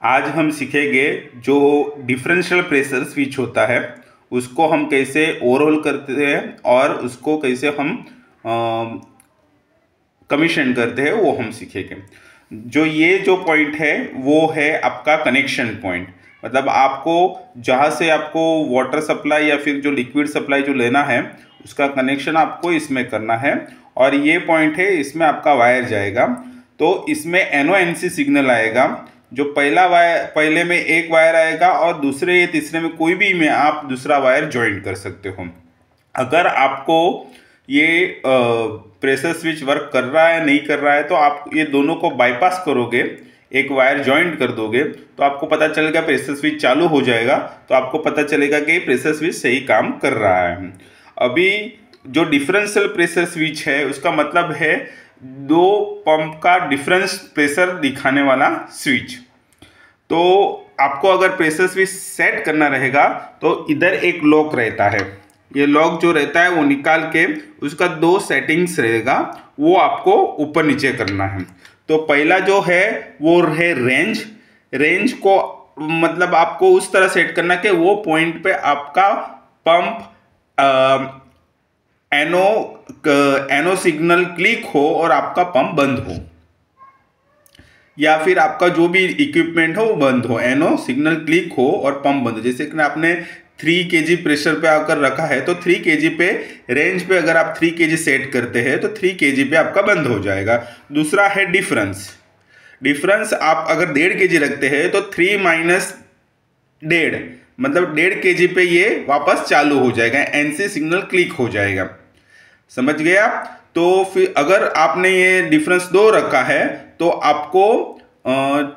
आज हम सीखेंगे जो डिफरेंशियल प्रेशर स्विच होता है उसको हम कैसे ओवरऑल करते हैं और उसको कैसे हम कमीशन करते हैं वो हम सीखेंगे। जो पॉइंट है वो है आपका कनेक्शन पॉइंट। मतलब आपको जहाँ से आपको वाटर सप्लाई या फिर जो लिक्विड सप्लाई जो लेना है उसका कनेक्शन आपको इसमें करना है और ये पॉइंट है, इसमें आपका वायर जाएगा। तो इसमें NO-NC सिग्नल आएगा। जो पहला वायर, पहले में एक वायर आएगा और दूसरे या तीसरे में कोई भी में आप दूसरा वायर ज्वाइन कर सकते हो। अगर आपको ये प्रेशर स्विच वर्क कर रहा है नहीं कर रहा है तो आप ये दोनों को बाईपास करोगे, एक वायर ज्वाइंट कर दोगे तो आपको पता चलेगा प्रेशर स्विच चालू हो जाएगा। तो आपको पता चलेगा कि प्रेशर स्विच सही काम कर रहा है। अभी जो डिफरेंशियल प्रेशर स्विच है उसका मतलब है दो पंप का डिफरेंस प्रेशर दिखाने वाला स्विच। तो आपको अगर प्रेशर स्विच सेट करना रहेगा तो इधर एक लॉक रहता है, ये लॉक जो रहता है वो निकाल के उसका दो सेटिंग्स रहेगा, वो आपको ऊपर नीचे करना है। तो पहला जो है वो है रेंज को मतलब आपको उस तरह सेट करना कि वो पॉइंट पे आपका पंप एनो सिग्नल क्लिक हो और आपका पंप बंद हो, या फिर आपका जो भी इक्विपमेंट हो वो बंद हो, एनो सिग्नल क्लिक हो और पंप बंद हो। जैसे कि आपने 3 kg प्रेशर पे आकर रखा है तो 3 kg पे रेंज पे अगर आप 3 kg सेट करते हैं तो 3 kg पे आपका बंद हो जाएगा। दूसरा है डिफरेंस आप अगर 1.5 kg रखते हैं तो 3 माइनस 1.5 मतलब 1.5 kg पे ये वापस चालू हो जाएगा, NC सिग्नल क्लिक हो जाएगा। समझ गए आप? तो फिर अगर आपने ये डिफरेंस 2 रखा है तो आपको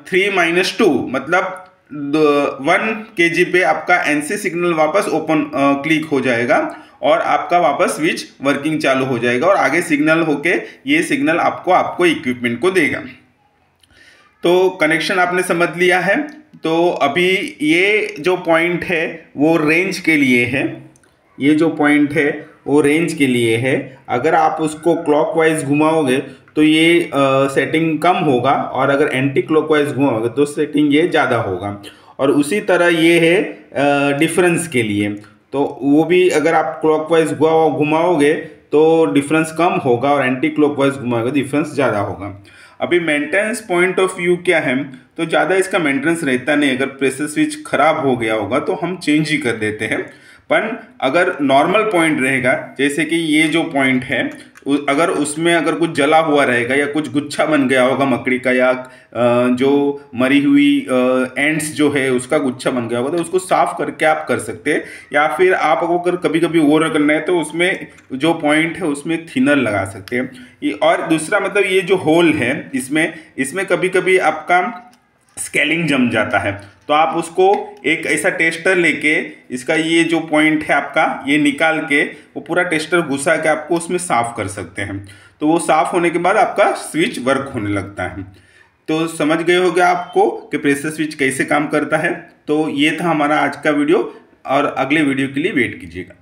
3 माइनस 2 मतलब 1 kg पे आपका NC सिग्नल वापस ओपन क्लिक हो जाएगा और आपका वापस स्विच वर्किंग चालू हो जाएगा और आगे सिग्नल होके ये सिग्नल आपको इक्विपमेंट को देगा। तो कनेक्शन आपने समझ लिया है। तो अभी ये जो पॉइंट है वो रेंज के लिए है, ये जो पॉइंट है वो रेंज के लिए है। अगर आप उसको क्लॉकवाइज घुमाओगे तो ये सेटिंग कम होगा और अगर एंटी क्लॉकवाइज घुमाओगे तो सेटिंग ये ज़्यादा होगा। और उसी तरह ये है डिफरेंस के लिए, तो वो भी अगर आप क्लॉकवाइज घुमाओगे तो डिफरेंस कम होगा और एंटी क्लॉकवाइज घुमाओगे डिफरेंस ज़्यादा होगा। अभी मेंटेनेंस पॉइंट ऑफ व्यू क्या है, तो ज़्यादा इसका मेंटेनेंस रहता नहीं। अगर प्रेशर स्विच खराब हो गया होगा तो हम चेंज ही कर देते हैं। पर अगर नॉर्मल पॉइंट रहेगा, जैसे कि ये जो पॉइंट है अगर उसमें अगर कुछ जला हुआ रहेगा या कुछ गुच्छा बन गया होगा मकड़ी का या जो मरी हुई एंड्स जो है उसका गुच्छा बन गया होगा तो उसको साफ करके आप कर सकते हैं। या फिर आप अगर कभी कभी ओवर करना है तो उसमें जो पॉइंट है उसमें थिनर लगा सकते हैं। और दूसरा मतलब ये जो होल है इसमें कभी कभी आपका स्केलिंग जम जाता है तो आप उसको एक ऐसा टेस्टर लेके इसका ये जो पॉइंट है आपका ये निकाल के वो पूरा टेस्टर घुसा के आपको उसमें साफ कर सकते हैं। तो वो साफ होने के बाद आपका स्विच वर्क होने लगता है। तो समझ गए होगे आपको कि प्रेशर स्विच कैसे काम करता है। तो ये था हमारा आज का वीडियो और अगले वीडियो के लिए वेट कीजिएगा।